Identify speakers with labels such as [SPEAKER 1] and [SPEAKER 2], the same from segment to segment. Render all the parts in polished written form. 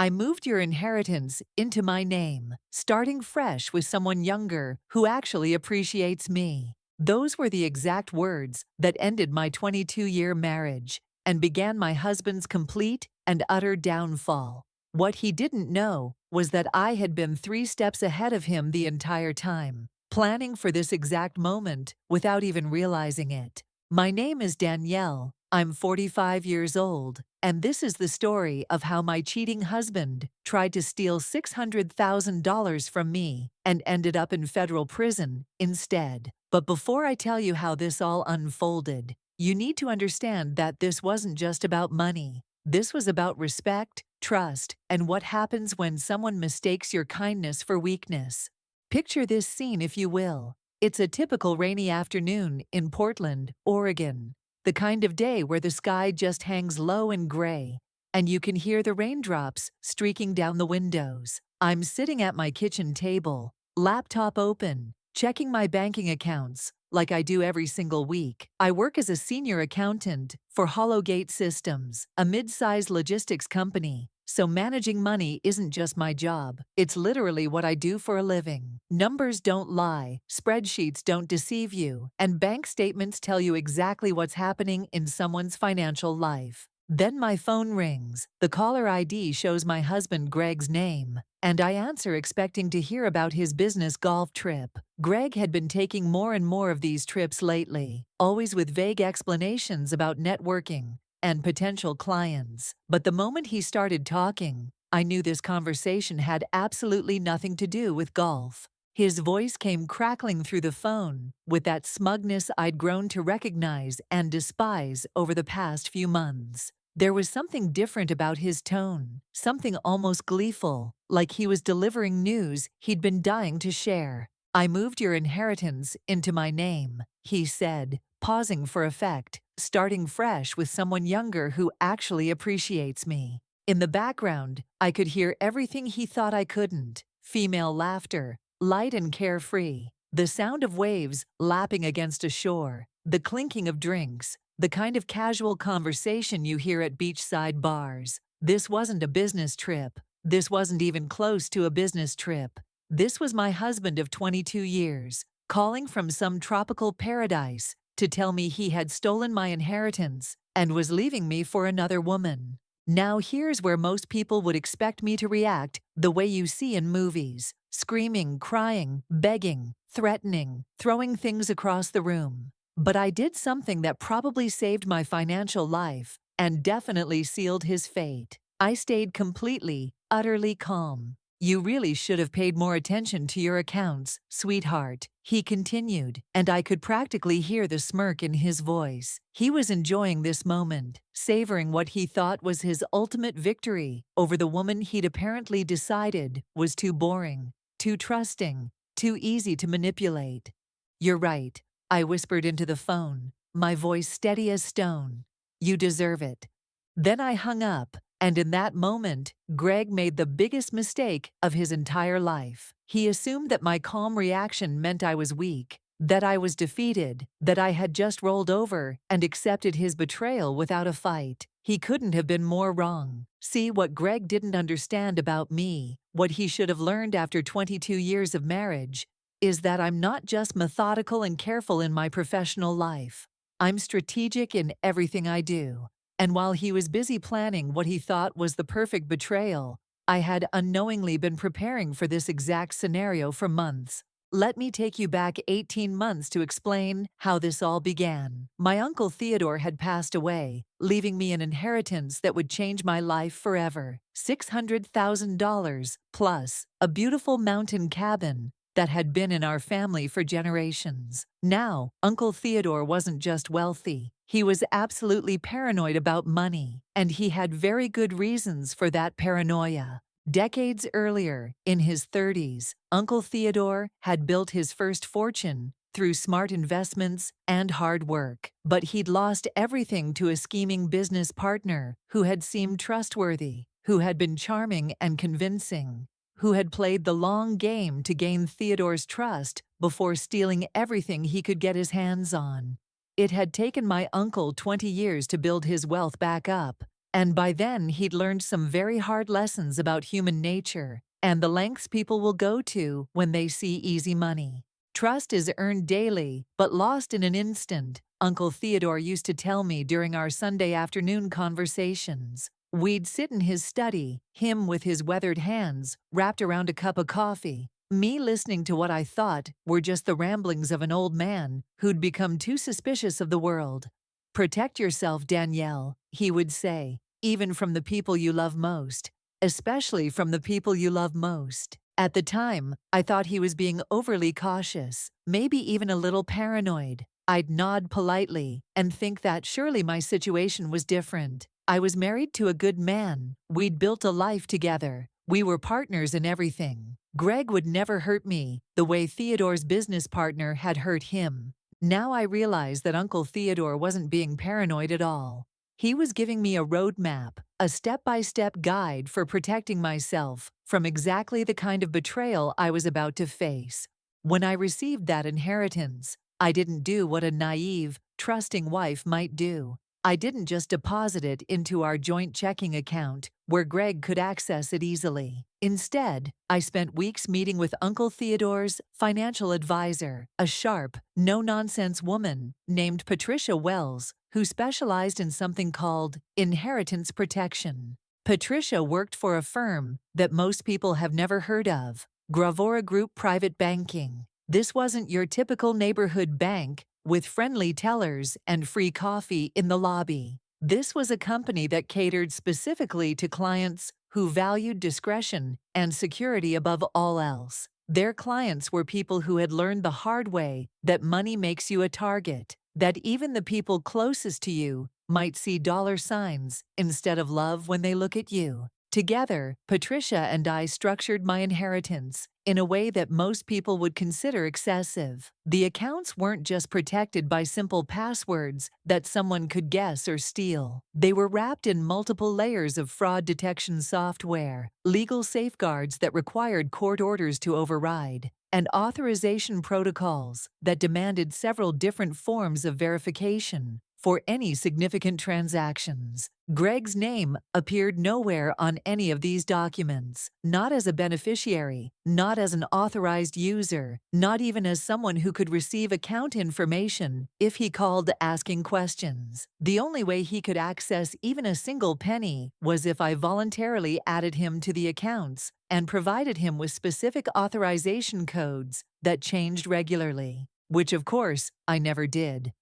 [SPEAKER 1] I moved your inheritance into my name, starting fresh with someone younger who actually appreciates me. Those were the exact words that ended my 22-year marriage and began my husband's complete and utter downfall. What he didn't know was that I had been 3 steps ahead of him the entire time, planning for this exact moment without even realizing it. My name is Danielle. I'm 45 years old, and this is the story of how my cheating husband tried to steal $600,000 from me and ended up in federal prison instead. But before I tell you how this all unfolded, you need to understand that this wasn't just about money. This was about respect, trust, and what happens when someone mistakes your kindness for weakness. Picture this scene if you will. It's a typical rainy afternoon in Portland, Oregon. The kind of day where the sky just hangs low and gray, and you can hear the raindrops streaking down the windows. I'm sitting at my kitchen table, laptop open, checking my banking accounts like I do every single week. I work as a senior accountant for Hollowgate Systems, a mid-sized logistics company. So managing money isn't just my job, it's literally what I do for a living. Numbers don't lie, spreadsheets don't deceive you, and bank statements tell you exactly what's happening in someone's financial life. Then my phone rings. The caller ID shows my husband Greg's name, and I answer expecting to hear about his business golf trip. Greg had been taking more and more of these trips lately, always with vague explanations about networking and potential clients. But the moment he started talking, I knew this conversation had absolutely nothing to do with golf. His voice came crackling through the phone with that smugness I'd grown to recognize and despise over the past few months. There was something different about his tone, something almost gleeful, like he was delivering news he'd been dying to share. "I moved your inheritance into my name," he said, pausing for effect, starting fresh with someone younger who actually appreciates me. In the background, I could hear everything he thought I couldn't: female laughter, light and carefree, the sound of waves lapping against a shore, the clinking of drinks, the kind of casual conversation you hear at beachside bars. This wasn't a business trip. This wasn't even close to a business trip. This was my husband of 22 years, calling from some tropical paradise to tell me he had stolen my inheritance and was leaving me for another woman. Now here's where most people would expect me to react the way you see in movies: screaming, crying, begging, threatening, throwing things across the room. But I did something that probably saved my financial life and definitely sealed his fate. I stayed completely, utterly calm. "You really should have paid more attention to your accounts, sweetheart," he continued, and I could practically hear the smirk in his voice. He was enjoying this moment, savoring what he thought was his ultimate victory over the woman he'd apparently decided was too boring, too trusting, too easy to manipulate. "You're right," I whispered into the phone, my voice steady as stone. "You deserve it." Then I hung up. And in that moment, Greg made the biggest mistake of his entire life. He assumed that my calm reaction meant I was weak, that I was defeated, that I had just rolled over and accepted his betrayal without a fight. He couldn't have been more wrong. See, what Greg didn't understand about me, what he should have learned after 22 years of marriage, is that I'm not just methodical and careful in my professional life. I'm strategic in everything I do. And while he was busy planning what he thought was the perfect betrayal, I had unknowingly been preparing for this exact scenario for months. Let me take you back 18 months to explain how this all began. My uncle Theodore had passed away, leaving me an inheritance that would change my life forever. $600,000 plus a beautiful mountain cabin that had been in our family for generations. Now, Uncle Theodore wasn't just wealthy. He was absolutely paranoid about money, and he had very good reasons for that paranoia. Decades earlier, in his 30s, Uncle Theodore had built his first fortune through smart investments and hard work. But he'd lost everything to a scheming business partner who had seemed trustworthy, who had been charming and convincing, who had played the long game to gain Theodore's trust before stealing everything he could get his hands on. It had taken my uncle 20 years to build his wealth back up, And by then, he'd learned some very hard lessons about human nature and the lengths people will go to when they see easy money. Trust is earned daily, but lost in an instant, Uncle Theodore used to tell me during our Sunday afternoon conversations. We'd sit in his study, him with his weathered hands wrapped around a cup of coffee, me listening to what I thought were just the ramblings of an old man who'd become too suspicious of the world. "Protect yourself, Danielle," he would say, "even from the people you love most. Especially from the people you love most." At the time, I thought he was being overly cautious, maybe even a little paranoid. I'd nod politely and think that surely my situation was different. I was married to a good man. We'd built a life together. We were partners in everything. Greg would never hurt me the way Theodore's business partner had hurt him. Now I realize that Uncle Theodore wasn't being paranoid at all. He was giving me a roadmap, a step-by-step guide for protecting myself from exactly the kind of betrayal I was about to face. When I received that inheritance, I didn't do what a naive, trusting wife might do. I didn't just deposit it into our joint checking account where Greg could access it easily. Instead, I spent weeks meeting with Uncle Theodore's financial advisor, a sharp, no-nonsense woman named Patricia Wells, who specialized in something called inheritance protection. Patricia worked for a firm that most people have never heard of, Gravora Group Private Banking. This wasn't your typical neighborhood bank with friendly tellers and free coffee in the lobby. This was a company that catered specifically to clients who valued discretion and security above all else. Their clients were people who had learned the hard way that money makes you a target, that even the people closest to you might see dollar signs instead of love when they look at you. Together, Patricia and I structured my inheritance in a way that most people would consider excessive. The accounts weren't just protected by simple passwords that someone could guess or steal. They were wrapped in multiple layers of fraud detection software, legal safeguards that required court orders to override, and authorization protocols that demanded several different forms of verification for any significant transactions. Greg's name appeared nowhere on any of these documents, not as a beneficiary, not as an authorized user, not even as someone who could receive account information if he called asking questions. The only way he could access even a single penny was if I voluntarily added him to the accounts and provided him with specific authorization codes that changed regularly, which of course I never did.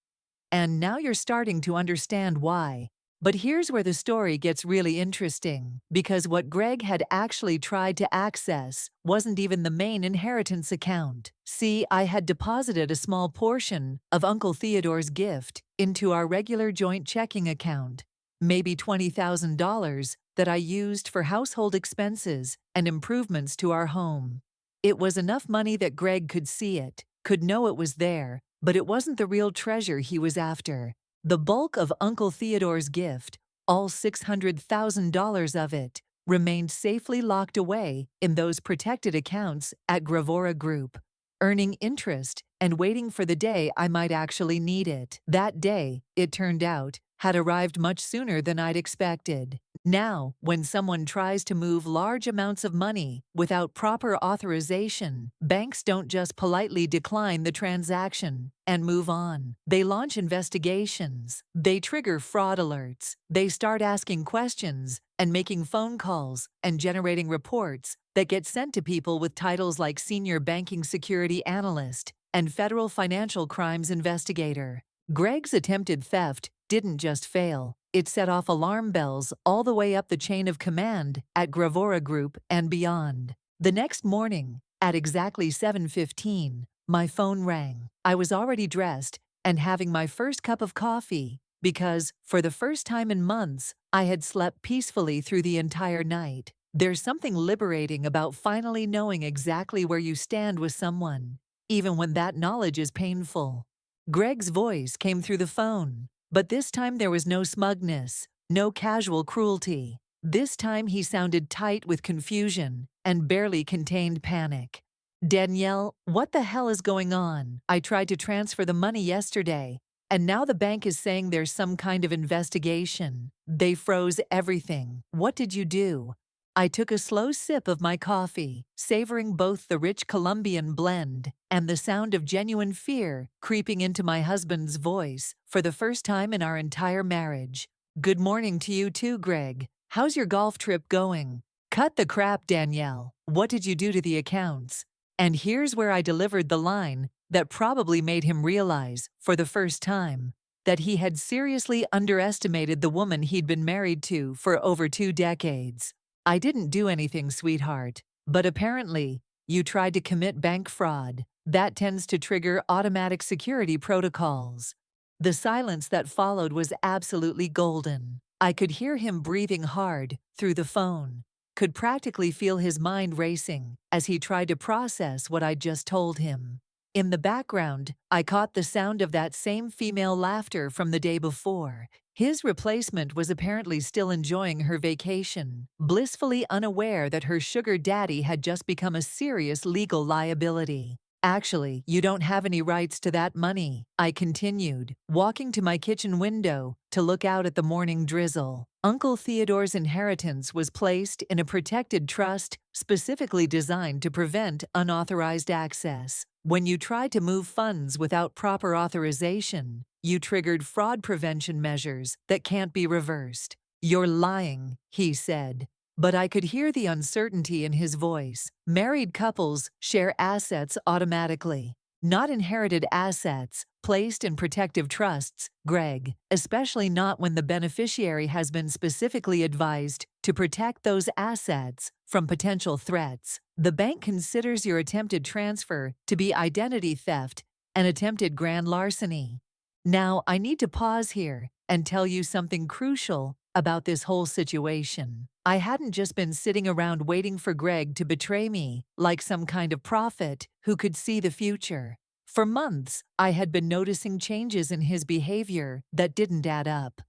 [SPEAKER 1] And now you're starting to understand why. But here's where the story gets really interesting, because what Greg had actually tried to access wasn't even the main inheritance account. See, I had deposited a small portion of Uncle Theodore's gift into our regular joint checking account, maybe $20,000 that I used for household expenses and improvements to our home. It was enough money that Greg could see it, could know it was there, but it wasn't the real treasure he was after. The bulk of Uncle Theodore's gift, all $600,000 of it, remained safely locked away in those protected accounts at Gravora Group, earning interest and waiting for the day I might actually need it. That day, it turned out, had arrived much sooner than I'd expected. Now, when someone tries to move large amounts of money without proper authorization, banks don't just politely decline the transaction and move on. They launch investigations. They trigger fraud alerts. They start asking questions and making phone calls and generating reports that get sent to people with titles like Senior Banking Security Analyst and Federal Financial Crimes Investigator. Greg's attempted theft didn't just fail. It set off alarm bells all the way up the chain of command at Gravora Group and beyond. The next morning, at exactly 7:15, my phone rang. I was already dressed and having my first cup of coffee because, for the first time in months, I had slept peacefully through the entire night. There's something liberating about finally knowing exactly where you stand with someone, even when that knowledge is painful. Greg's voice came through the phone. But this time there was no smugness, no casual cruelty. This time he sounded tight with confusion and barely contained panic. "Danielle, what the hell is going on? I tried to transfer the money yesterday, And now the bank is saying there's some kind of investigation. They froze everything. What did you do? I took a slow sip of my coffee, savoring both the rich Colombian blend and the sound of genuine fear creeping into my husband's voice for the first time in our entire marriage. Good morning to you too, Greg. How's your golf trip going? Cut the crap, Danielle. What did you do to the accounts? And here's where I delivered the line that probably made him realize, for the first time, that he had seriously underestimated the woman he'd been married to for over 2 decades. I didn't do anything, sweetheart. But apparently, you tried to commit bank fraud. That tends to trigger automatic security protocols. The silence that followed was absolutely golden. I could hear him breathing hard through the phone, could practically feel his mind racing as he tried to process what I'd just told him. In the background, I caught the sound of that same female laughter from the day before. His replacement was apparently still enjoying her vacation, blissfully unaware that her sugar daddy had just become a serious legal liability. Actually, you don't have any rights to that money, I continued, walking to my kitchen window to look out at the morning drizzle. Uncle Theodore's inheritance was placed in a protected trust specifically designed to prevent unauthorized access. When you tried to move funds without proper authorization, you triggered fraud prevention measures that can't be reversed. You're lying, he said. But I could hear the uncertainty in his voice. Married couples share assets automatically, not inherited assets placed in protective trusts, Greg, especially not when the beneficiary has been specifically advised to protect those assets from potential threats. The bank considers your attempted transfer to be identity theft and attempted grand larceny. Now, I need to pause here and tell you something crucial about this whole situation. I hadn't just been sitting around waiting for Greg to betray me like some kind of prophet who could see the future. For months, I had been noticing changes in his behavior that didn't add up.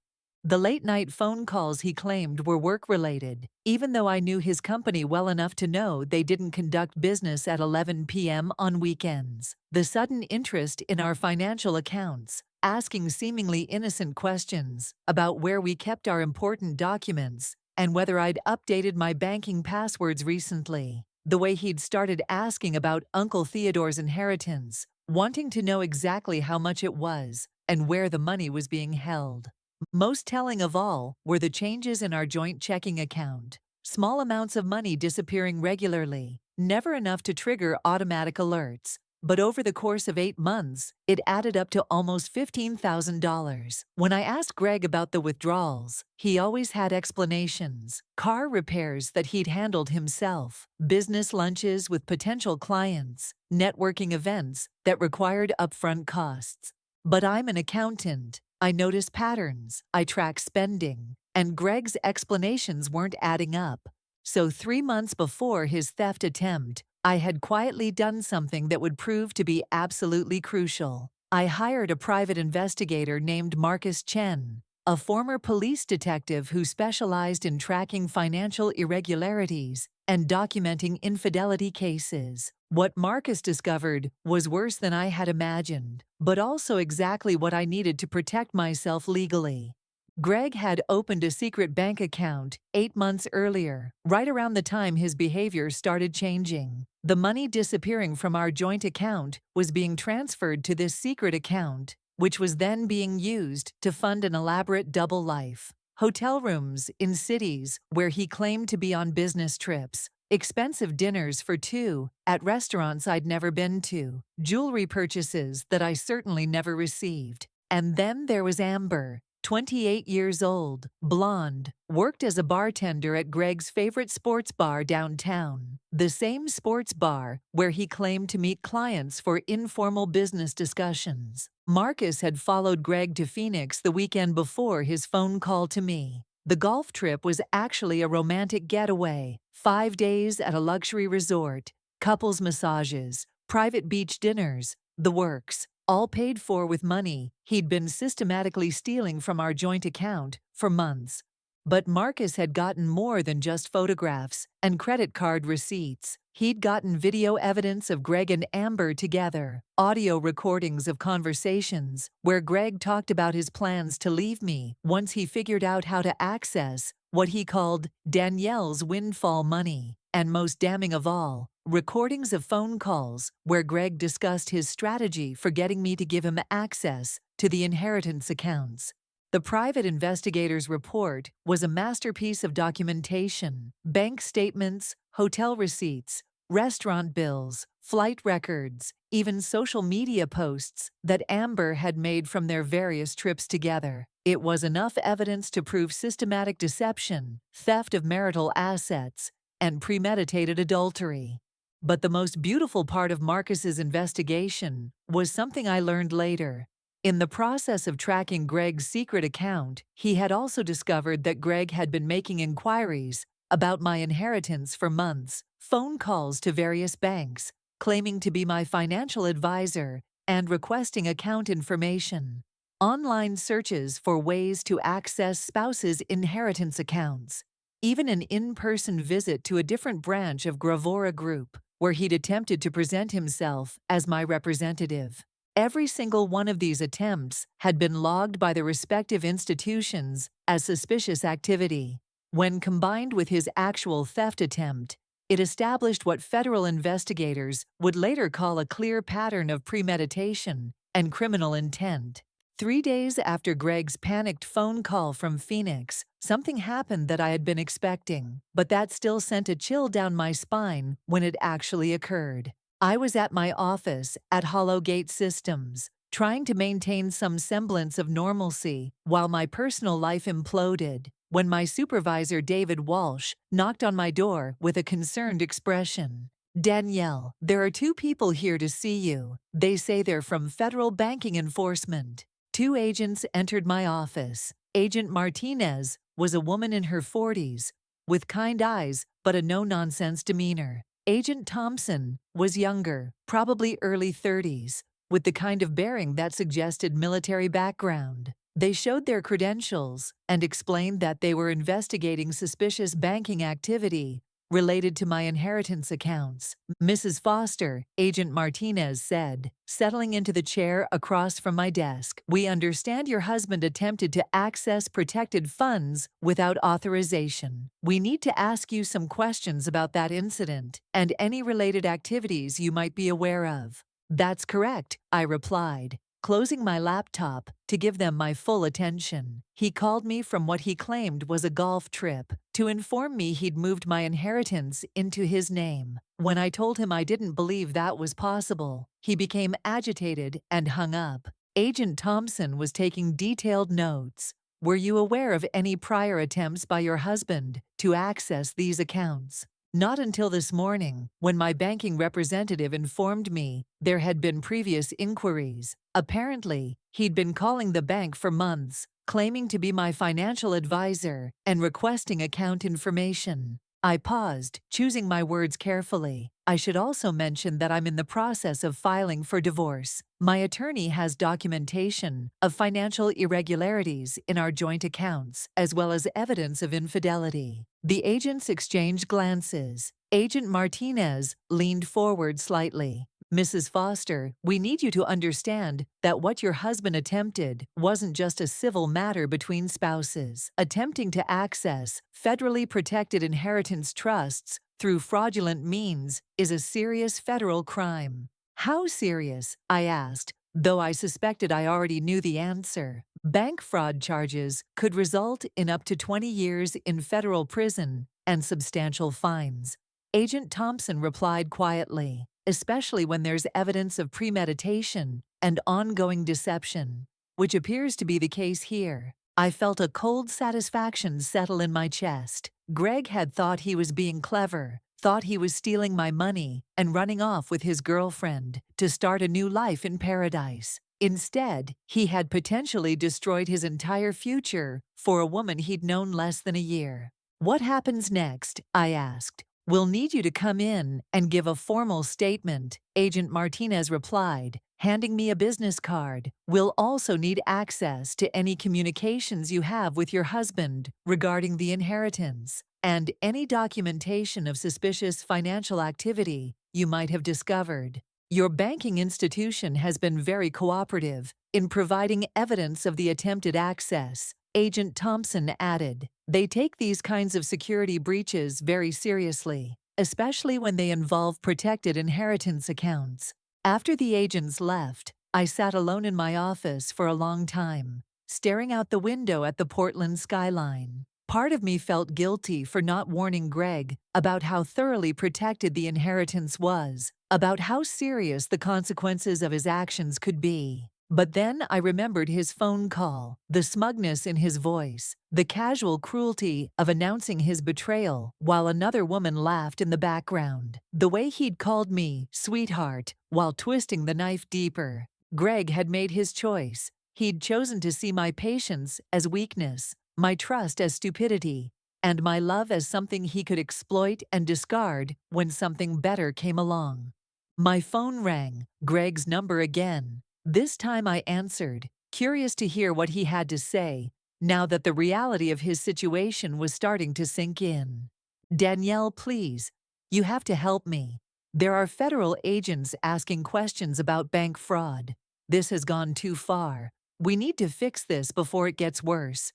[SPEAKER 1] The late-night phone calls he claimed were work-related, even though I knew his company well enough to know they didn't conduct business at 11 p.m. on weekends. The sudden interest in our financial accounts, asking seemingly innocent questions about where we kept our important documents and whether I'd updated my banking passwords recently. The way he'd started asking about Uncle Theodore's inheritance, wanting to know exactly how much it was and where the money was being held. Most telling of all were the changes in our joint checking account. Small amounts of money disappearing regularly, never enough to trigger automatic alerts. But over the course of 8 months, it added up to almost $15,000. When I asked Greg about the withdrawals, he always had explanations. Car repairs that he'd handled himself, business lunches with potential clients, networking events that required upfront costs. But I'm an accountant. I notice patterns, I track spending, and Greg's explanations weren't adding up. So 3 months before his theft attempt, I had quietly done something that would prove to be absolutely crucial. I hired a private investigator named Marcus Chen, a former police detective who specialized in tracking financial irregularities and documenting infidelity cases. What Marcus discovered was worse than I had imagined, but also exactly what I needed to protect myself legally. Greg had opened a secret bank account 8 months earlier, right around the time his behavior started changing. The money disappearing from our joint account was being transferred to this secret account, which was then being used to fund an elaborate double life. Hotel rooms in cities where he claimed to be on business trips, expensive dinners for two at restaurants I'd never been to, jewelry purchases that I certainly never received. And then there was Amber, 28 years old, blonde, worked as a bartender at Greg's favorite sports bar downtown, the same sports bar where he claimed to meet clients for informal business discussions. Marcus had followed Greg to Phoenix the weekend before his phone call to me. The golf trip was actually a romantic getaway, 5 days at a luxury resort, couples massages, private beach dinners, the works, all paid for with money he'd been systematically stealing from our joint account for months. But Marcus had gotten more than just photographs and credit card receipts. He'd gotten video evidence of Greg and Amber together, audio recordings of conversations where Greg talked about his plans to leave me once he figured out how to access what he called Danielle's windfall money. And most damning of all, recordings of phone calls where Greg discussed his strategy for getting me to give him access to the inheritance accounts. The private investigator's report was a masterpiece of documentation: bank statements, hotel receipts, restaurant bills, flight records, even social media posts that Amber had made from their various trips together. It was enough evidence to prove systematic deception, theft of marital assets, and premeditated adultery. But the most beautiful part of Marcus's investigation was something I learned later. In the process of tracking Greg's secret account, he had also discovered that Greg had been making inquiries about my inheritance for months, phone calls to various banks, claiming to be my financial advisor and requesting account information. Online searches for ways to access spouses' inheritance accounts. Even an in-person visit to a different branch of Gravora Group, where he'd attempted to present himself as my representative. Every single one of these attempts had been logged by the respective institutions as suspicious activity. When combined with his actual theft attempt, it established what federal investigators would later call a clear pattern of premeditation and criminal intent. 3 days after Greg's panicked phone call from Phoenix, something happened that I had been expecting, but that still sent a chill down my spine when it actually occurred. I was at my office at Hollowgate Systems, trying to maintain some semblance of normalcy while my personal life imploded, when my supervisor David Walsh knocked on my door with a concerned expression. "Danielle, there are 2 people here to see you. They say they're from Federal Banking Enforcement." 2 agents entered my office. Agent Martinez was a woman in her 40s, with kind eyes but a no-nonsense demeanor. Agent Thompson was younger, probably early 30s, with the kind of bearing that suggested military background. They showed their credentials and explained that they were investigating suspicious banking activity related to my inheritance accounts. "Mrs. Foster," Agent Martinez said, settling into the chair across from my desk, "we understand your husband attempted to access protected funds without authorization. We need to ask you some questions about that incident and any related activities you might be aware of." "That's correct," I replied, closing my laptop to give them my full attention. He called me from what he claimed was a golf trip to inform me he'd moved my inheritance into his name. When I told him I didn't believe that was possible, he became agitated and hung up. Agent Thompson was taking detailed notes. "Were you aware of any prior attempts by your husband to access these accounts?" "Not until this morning, when my banking representative informed me there had been previous inquiries. Apparently, he'd been calling the bank for months, claiming to be my financial advisor and requesting account information." I paused, choosing my words carefully. "I should also mention that I'm in the process of filing for divorce. My attorney has documentation of financial irregularities in our joint accounts, as well as evidence of infidelity." The agents exchanged glances. Agent Martinez leaned forward slightly. "Mrs. Foster, we need you to understand that what your husband attempted wasn't just a civil matter between spouses. Attempting to access federally protected inheritance trusts through fraudulent means is a serious federal crime." "How serious?" I asked, though I suspected I already knew the answer. "Bank fraud charges could result in up to 20 years in federal prison and substantial fines." Agent Thompson replied quietly, "especially when there's evidence of premeditation and ongoing deception, which appears to be the case here." I felt a cold satisfaction settle in my chest. Greg had thought he was being clever, thought he was stealing my money and running off with his girlfriend to start a new life in paradise. Instead, he had potentially destroyed his entire future for a woman he'd known less than a year. "What happens next?" I asked. "We'll need you to come in and give a formal statement," Agent Martinez replied, handing me a business card. We'll also need access to any communications you have with your husband regarding the inheritance and any documentation of suspicious financial activity you might have discovered. Your banking institution has been very cooperative in providing evidence of the attempted access, Agent Thompson added. They take these kinds of security breaches very seriously, especially when they involve protected inheritance accounts. After the agents left, I sat alone in my office for a long time, staring out the window at the Portland skyline. Part of me felt guilty for not warning Greg about how thoroughly protected the inheritance was, about how serious the consequences of his actions could be. But then I remembered his phone call, the smugness in his voice, the casual cruelty of announcing his betrayal while another woman laughed in the background, the way he'd called me sweetheart while twisting the knife deeper. Greg had made his choice. He'd chosen to see my patience as weakness, my trust as stupidity, and my love as something he could exploit and discard when something better came along. My phone rang, Greg's number again. This time I answered, curious to hear what he had to say, now that the reality of his situation was starting to sink in. Danielle, please, you have to help me. There are federal agents asking questions about bank fraud. This has gone too far. We need to fix this before it gets worse.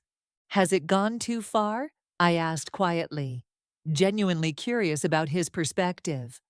[SPEAKER 1] Has it gone too far? I asked quietly, genuinely curious about his perspective.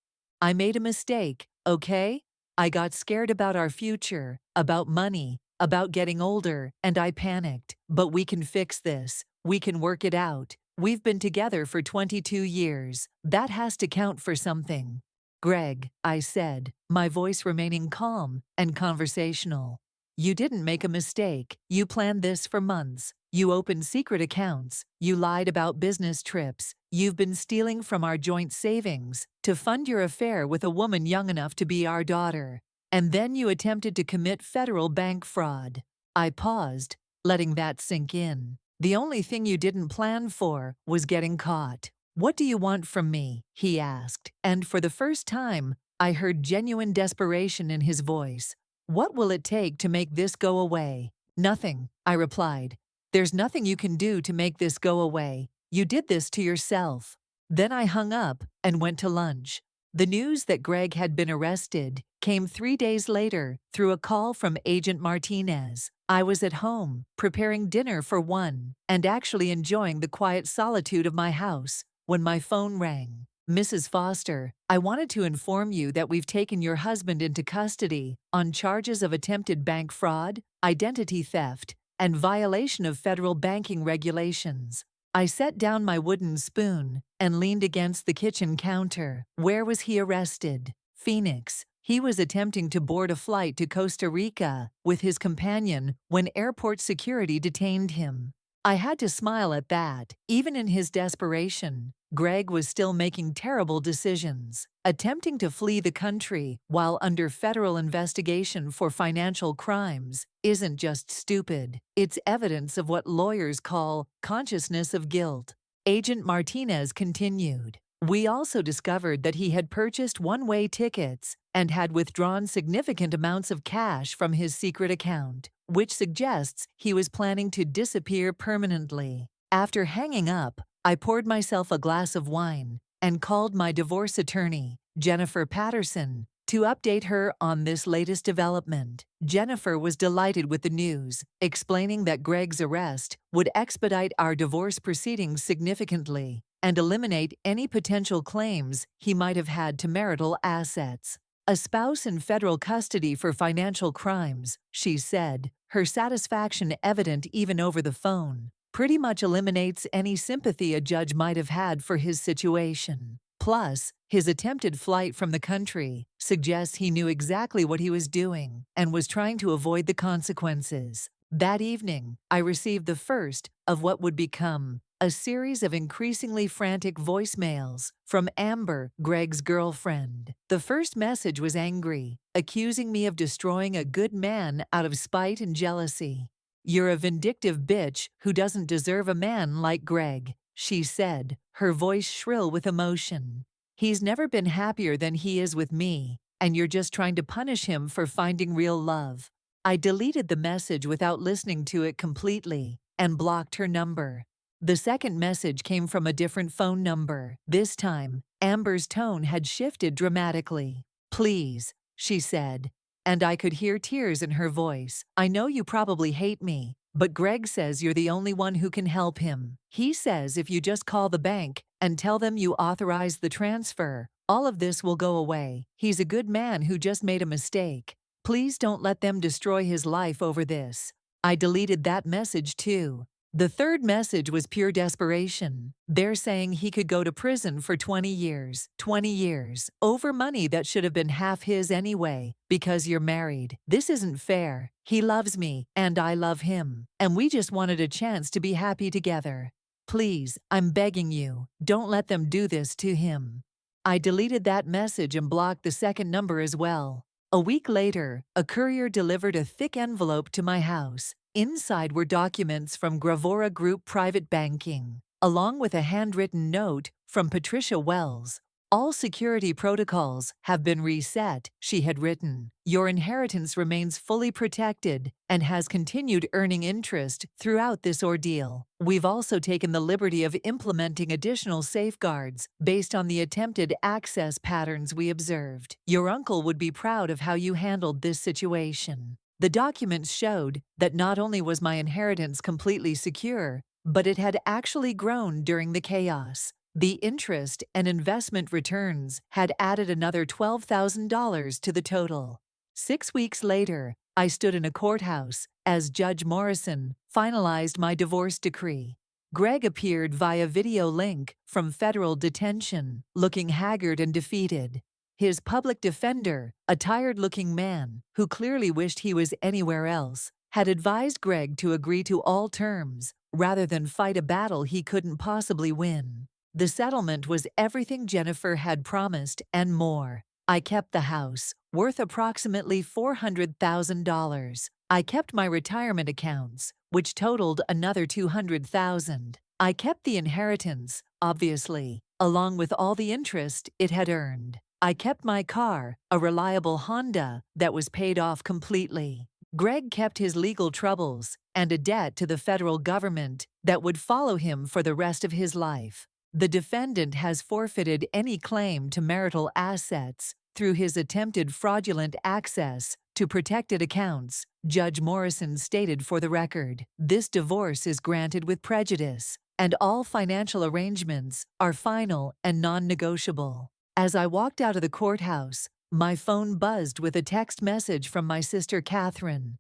[SPEAKER 1] I made a mistake, okay? I got scared about our future, about money, about getting older, and I panicked. But we can fix this. We can work it out. We've been together for 22 years. That has to count for something. Greg, I said, my voice remaining calm and conversational. You didn't make a mistake. You planned this for months. You opened secret accounts. You lied about business trips. You've been stealing from our joint savings to fund your affair with a woman young enough to be our daughter. And then you attempted to commit federal bank fraud. I paused, letting that sink in. The only thing you didn't plan for was getting caught. What do you want from me? He asked. And for the first time, I heard genuine desperation in his voice. What will it take to make this go away? Nothing, I replied. There's nothing you can do to make this go away. You did this to yourself. Then I hung up and went to lunch. The news that Greg had been arrested came 3 days later through a call from Agent Martinez. I was at home, preparing dinner for one, and actually enjoying the quiet solitude of my house when my phone rang. Mrs. Foster, I wanted to inform you that we've taken your husband into custody on charges of attempted bank fraud, identity theft, and violation of federal banking regulations. I set down my wooden spoon and leaned against the kitchen counter. Where was he arrested? Phoenix. He was attempting to board a flight to Costa Rica with his companion when airport security detained him. I had to smile at that. Even in his desperation, Greg was still making terrible decisions. Attempting to flee the country while under federal investigation for financial crimes isn't just stupid. It's evidence of what lawyers call consciousness of guilt. Agent Martinez continued. We also discovered that he had purchased one-way tickets and had withdrawn significant amounts of cash from his secret account, which suggests he was planning to disappear permanently. After hanging up, I poured myself a glass of wine and called my divorce attorney, Jennifer Patterson, to update her on this latest development. Jennifer was delighted with the news, explaining that Greg's arrest would expedite our divorce proceedings significantly and eliminate any potential claims he might have had to marital assets. A spouse in federal custody for financial crimes, she said, her satisfaction evident even over the phone, pretty much eliminates any sympathy a judge might have had for his situation. Plus, his attempted flight from the country suggests he knew exactly what he was doing and was trying to avoid the consequences. That evening, I received the first of what would become a series of increasingly frantic voicemails from Amber, Greg's girlfriend. The first message was angry, accusing me of destroying a good man out of spite and jealousy. You're a vindictive bitch who doesn't deserve a man like Greg, she said, her voice shrill with emotion. He's never been happier than he is with me, and you're just trying to punish him for finding real love." I deleted the message without listening to it completely and blocked her number. The second message came from a different phone number. This time, Amber's tone had shifted dramatically. "Please," she said, and I could hear tears in her voice. "I know you probably hate me, but Greg says you're the only one who can help him. He says if you just call the bank and tell them you authorized the transfer, all of this will go away. He's a good man who just made a mistake. Please don't let them destroy his life over this." I deleted that message too. The third message was pure desperation. They're saying he could go to prison for 20 years. 20 years. Over money that should have been half his anyway, because you're married. This isn't fair. He loves me, and I love him. And we just wanted a chance to be happy together. Please, I'm begging you, don't let them do this to him. I deleted that message and blocked the second number as well. A week later, a courier delivered a thick envelope to my house. Inside were documents from Gravora Group Private Banking, along with a handwritten note from Patricia Wells. "All security protocols have been reset," she had written. "Your inheritance remains fully protected and has continued earning interest throughout this ordeal. We've also taken the liberty of implementing additional safeguards based on the attempted access patterns we observed. Your uncle would be proud of how you handled this situation." The documents showed that not only was my inheritance completely secure, but it had actually grown during the chaos. The interest and investment returns had added another $12,000 to the total. 6 weeks later, I stood in a courthouse as Judge Morrison finalized my divorce decree. Greg appeared via video link from federal detention, looking haggard and defeated. His public defender, a tired-looking man who clearly wished he was anywhere else, had advised Greg to agree to all terms rather than fight a battle he couldn't possibly win. The settlement was everything Jennifer had promised and more. I kept the house, worth approximately $400,000. I kept my retirement accounts, which totaled another $200,000. I kept the inheritance, obviously, along with all the interest it had earned. I kept my car, a reliable Honda that was paid off completely. Greg kept his legal troubles and a debt to the federal government that would follow him for the rest of his life. The defendant has forfeited any claim to marital assets through his attempted fraudulent access to protected accounts, Judge Morrison stated for the record. This divorce is granted with prejudice, and all financial arrangements are final and non-negotiable. As I walked out of the courthouse, my phone buzzed with a text message from my sister Catherine.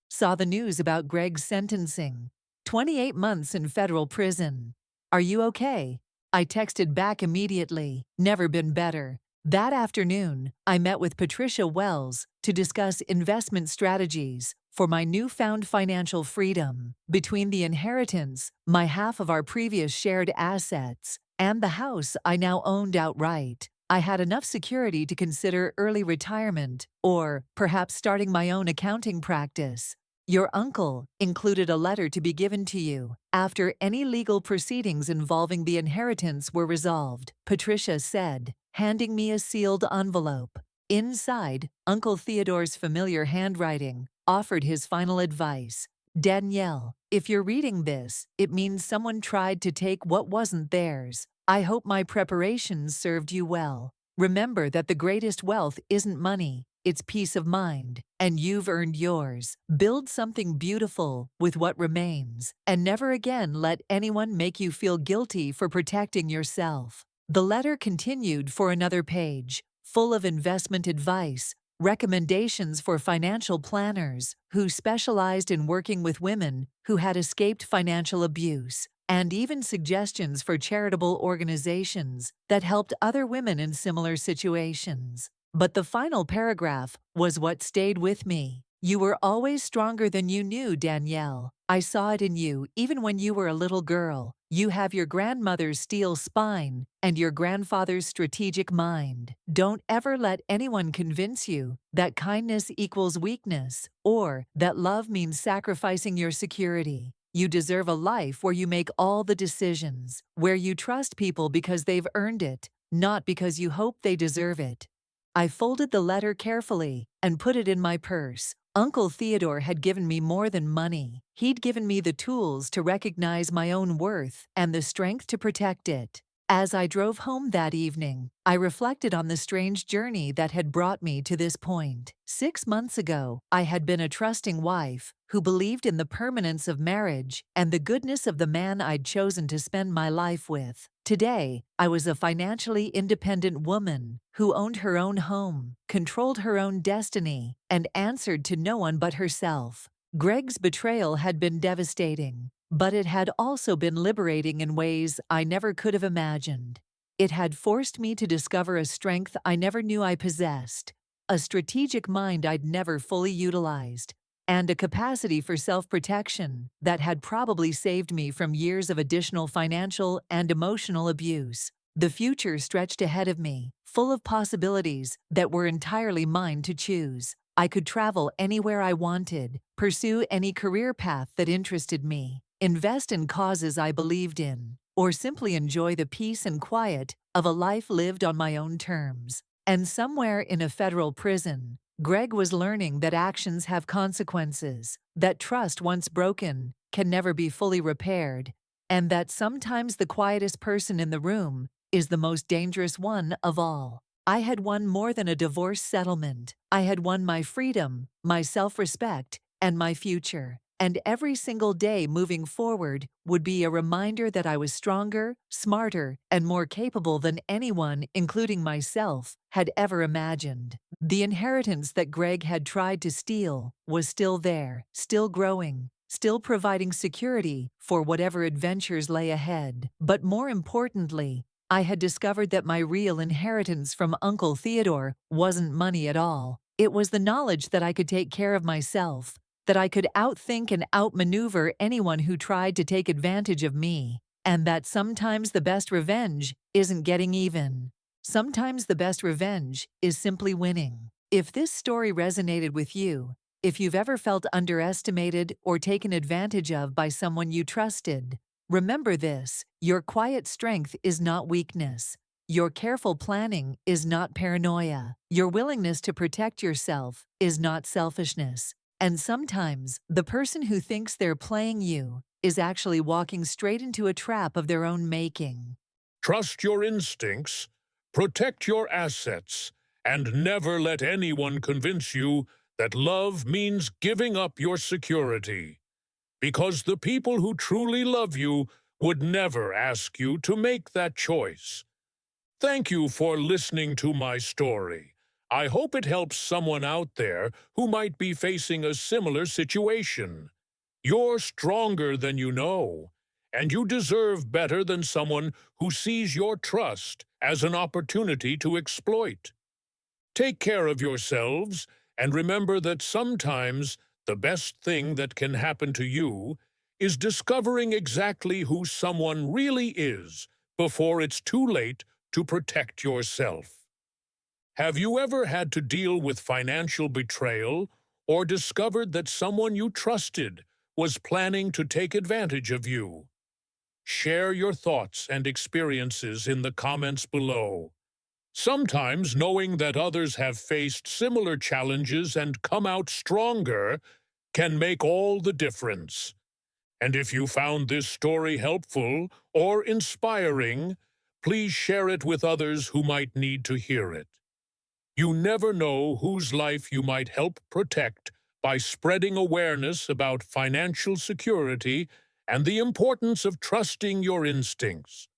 [SPEAKER 1] "Saw the news about Greg's sentencing. 28 months in federal prison. Are you okay?" I texted back immediately. "Never been better." That afternoon, I met with Patricia Wells to discuss investment strategies for my newfound financial freedom. Between the inheritance, my half of our previous shared assets, and the house I now owned outright, I had enough security to consider early retirement or perhaps starting my own accounting practice. Your uncle included a letter to be given to you after any legal proceedings involving the inheritance were resolved, Patricia said, handing me a sealed envelope. Inside, Uncle Theodore's familiar handwriting offered his final advice. "Danielle, if you're reading this, it means someone tried to take what wasn't theirs. I hope my preparations served you well. Remember that the greatest wealth isn't money, it's peace of mind, and you've earned yours. Build something beautiful with what remains, and never again let anyone make you feel guilty for protecting yourself." The letter continued for another page, full of investment advice, recommendations for financial planners who specialized in working with women who had escaped financial abuse, and even suggestions for charitable organizations that helped other women in similar situations. But the final paragraph was what stayed with me. "You were always stronger than you knew, Danielle. I saw it in you even when you were a little girl. You have your grandmother's steel spine and your grandfather's strategic mind. Don't ever let anyone convince you that kindness equals weakness or that love means sacrificing your security. You deserve a life where you make all the decisions, where you trust people because they've earned it, not because you hope they deserve it." I folded the letter carefully and put it in my purse. Uncle Theodore had given me more than money. He'd given me the tools to recognize my own worth and the strength to protect it. As I drove home that evening, I reflected on the strange journey that had brought me to this point. 6 months ago, I had been a trusting wife who believed in the permanence of marriage and the goodness of the man I'd chosen to spend my life with. Today, I was a financially independent woman who owned her own home, controlled her own destiny, and answered to no one but herself. Greg's betrayal had been devastating, but it had also been liberating in ways I never could have imagined. It had forced me to discover a strength I never knew I possessed, a strategic mind I'd never fully utilized, and a capacity for self-protection that had probably saved me from years of additional financial and emotional abuse. The future stretched ahead of me, full of possibilities that were entirely mine to choose. I could travel anywhere I wanted, pursue any career path that interested me, invest in causes I believed in, or simply enjoy the peace and quiet of a life lived on my own terms. And somewhere in a federal prison, Greg was learning that actions have consequences, that trust once broken can never be fully repaired, and that sometimes the quietest person in the room is the most dangerous one of all. I had won more than a divorce settlement. I had won my freedom, my self-respect, and my future. And every single day moving forward would be a reminder that I was stronger, smarter, and more capable than anyone, including myself, had ever imagined. The inheritance that Greg had tried to steal was still there, still growing, still providing security for whatever adventures lay ahead. But more importantly, I had discovered that my real inheritance from Uncle Theodore wasn't money at all. It was the knowledge that I could take care of myself, that I could outthink and outmaneuver anyone who tried to take advantage of me, and that sometimes the best revenge isn't getting even. Sometimes the best revenge is simply winning. If this story resonated with you, if you've ever felt underestimated or taken advantage of by someone you trusted, remember this: your quiet strength is not weakness. Your careful planning is not paranoia. Your willingness to protect yourself is not selfishness. And sometimes, the person who thinks they're playing you is actually walking straight into a trap of their own making.
[SPEAKER 2] Trust your instincts, protect your assets, and never let anyone convince you that love means giving up your security. Because the people who truly love you would never ask you to make that choice. Thank you for listening to my story. I hope it helps someone out there who might be facing a similar situation. You're stronger than you know, and you deserve better than someone who sees your trust as an opportunity to exploit. Take care of yourselves, and remember that sometimes the best thing that can happen to you is discovering exactly who someone really is before it's too late to protect yourself. Have you ever had to deal with financial betrayal or discovered that someone you trusted was planning to take advantage of you? Share your thoughts and experiences in the comments below. Sometimes knowing that others have faced similar challenges and come out stronger can make all the difference. And if you found this story helpful or inspiring, please share it with others who might need to hear it. You never know whose life you might help protect by spreading awareness about financial security and the importance of trusting your instincts.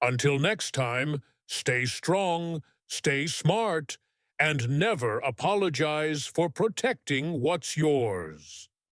[SPEAKER 2] Until next time, stay strong, stay smart, and never apologize for protecting what's yours.